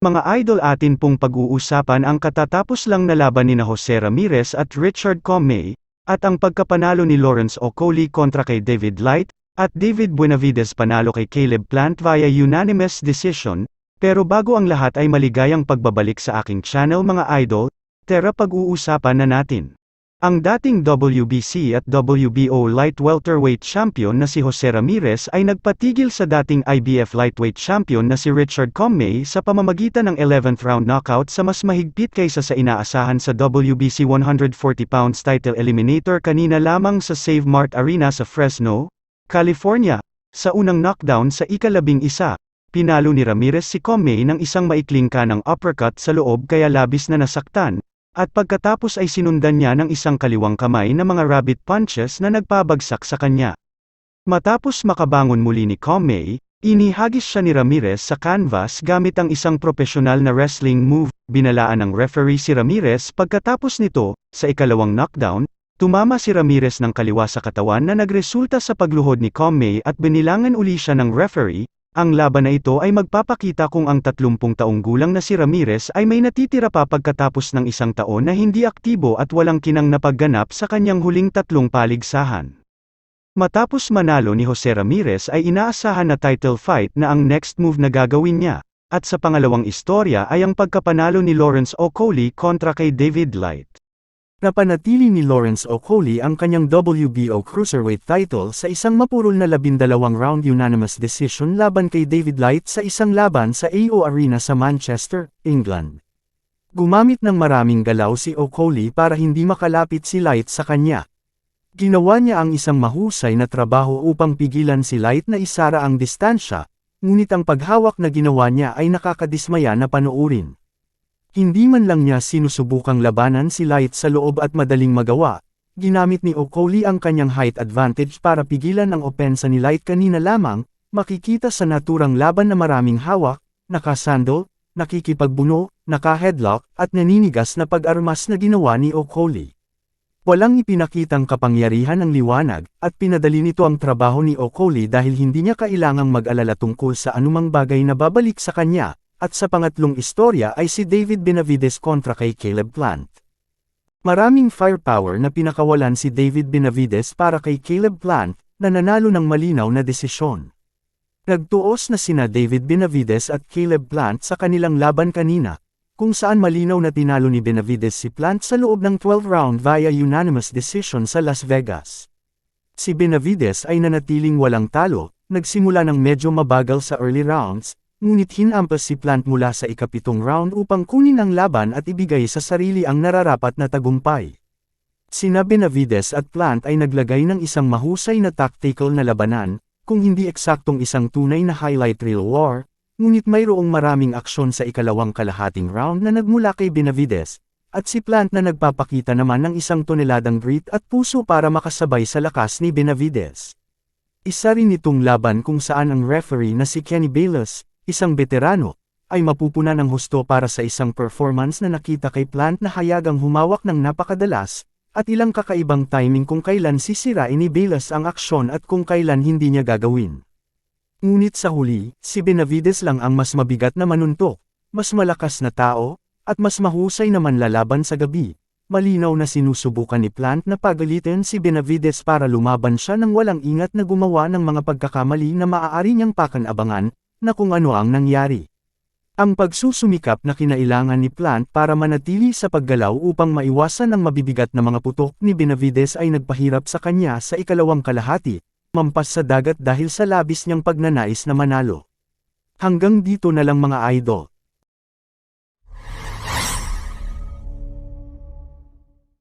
Mga idol, atin pong pag-uusapan ang katatapos lang na laban nina Jose Ramirez at Richard Commey, at ang pagkapanalo ni Lawrence Okolie kontra kay David Light, at David Benavidez panalo kay Caleb Plant via unanimous decision. Pero bago ang lahat ay maligayang pagbabalik sa aking channel mga idol, tara pag-uusapan na natin. Ang dating WBC at WBO light welterweight champion na si Jose Ramirez ay nagpatigil sa dating IBF lightweight champion na si Richard Commey sa pamamagitan ng 11th round knockout sa mas mahigpit kaysa sa inaasahan sa WBC 140 pounds title eliminator kanina lamang sa Save Mart Arena sa Fresno, California. Sa unang knockdown sa ika-11, pinalo ni Ramirez si Commey ng isang maikling kanang uppercut sa loob kaya labis na nasaktan. At pagkatapos ay sinundan niya ng isang kaliwang kamay na mga rabbit punches na nagpabagsak sa kanya. Matapos makabangon muli ni Commey, inihagis siya ni Ramirez sa canvas gamit ang isang profesional na wrestling move. Binalaan ng referee si Ramirez pagkatapos nito, sa ikalawang knockdown, tumama si Ramirez ng kaliwa sa katawan na nagresulta sa pagluhod ni Commey at binilangan uli siya ng referee. Ang laban na ito ay magpapakita kung ang 30 taong gulang na si Ramirez ay may natitira pa pagkatapos ng isang taon na hindi aktibo at walang kinang napagganap sa kanyang huling 3 paligsahan. Matapos manalo ni Jose Ramirez ay inaasahan na title fight na ang next move na gagawin niya, at sa pangalawang istorya ay ang pagkapanalo ni Lawrence Okolie kontra kay David Light. Napanatili ni Lawrence Okolie ang kanyang WBO Cruiserweight title sa isang mapurol na 12 round unanimous decision laban kay David Light sa isang laban sa AO Arena sa Manchester, England. Gumamit ng maraming galaw si Okolie para hindi makalapit si Light sa kanya. Ginawa niya ang isang mahusay na trabaho upang pigilan si Light na isara ang distansya, ngunit ang paghawak na ginawa niya ay nakakadismaya na panoorin. Hindi man lang niya sinusubukang labanan si Light sa loob at madaling magawa, ginamit ni Okolie ang kanyang height advantage para pigilan ang opensa ni Light kanina lamang. Makikita sa naturang laban na maraming hawak, nakasandal, nakikipagbuno, naka-headlock, at naninigas na pag-armas na ginawa ni Okolie. Walang ipinakitang kapangyarihan ang liwanag, at pinadali nito ang trabaho ni Okolie dahil hindi niya kailangang mag-alala tungkol sa anumang bagay na babalik sa kanya. At sa pangatlong istorya ay si David Benavidez kontra kay Caleb Plant. Maraming firepower na pinakawalan si David Benavidez para kay Caleb Plant, na nanalo ng malinaw na desisyon. Nagtuos na sina David Benavidez at Caleb Plant sa kanilang laban kanina, kung saan malinaw na tinalo ni Benavidez si Plant sa loob ng 12 round via unanimous decision sa Las Vegas. Si Benavidez ay nanatiling walang talo, nagsimula ng medyo mabagal sa early rounds, ngunit hinampas si Plant mula sa ika-7 round upang kunin ang laban at ibigay sa sarili ang nararapat na tagumpay. Sina Benavidez at Plant ay naglagay ng isang mahusay na tactical na labanan, kung hindi eksaktong isang tunay na highlight reel war, ngunit mayroong maraming aksyon sa ikalawang kalahating round na nagmula kay Benavidez, at si Plant na nagpapakita naman ng isang toneladang grit at puso para makasabay sa lakas ni Benavidez. Isa rin itong laban kung saan ang referee na si Kenny Bayless, isang veterano, ay mapupuna ng husto para sa isang performance na nakita kay Plant na hayagang humawak ng napakadalas, at ilang kakaibang timing kung kailan sisirain ni Bayless ang aksyon at kung kailan hindi niya gagawin. Ngunit sa huli, si Benavidez lang ang mas mabigat na manuntok, mas malakas na tao, at mas mahusay na manlalaban sa gabi. Malinaw na sinusubukan ni Plant na pagalitin si Benavidez para lumaban siya ng walang ingat na gumawa ng mga pagkakamali na maaari niyang pakanabangan, na kung ano ang nangyari. Ang pagsusumikap na kinailangan ni Plant para manatili sa paggalaw upang maiwasan ang mabibigat na mga putok ni Benavidez ay nagpahirap sa kanya sa ikalawang kalahati, mampas sa dagat dahil sa labis niyang pagnanais na manalo. Hanggang dito na lang mga idol.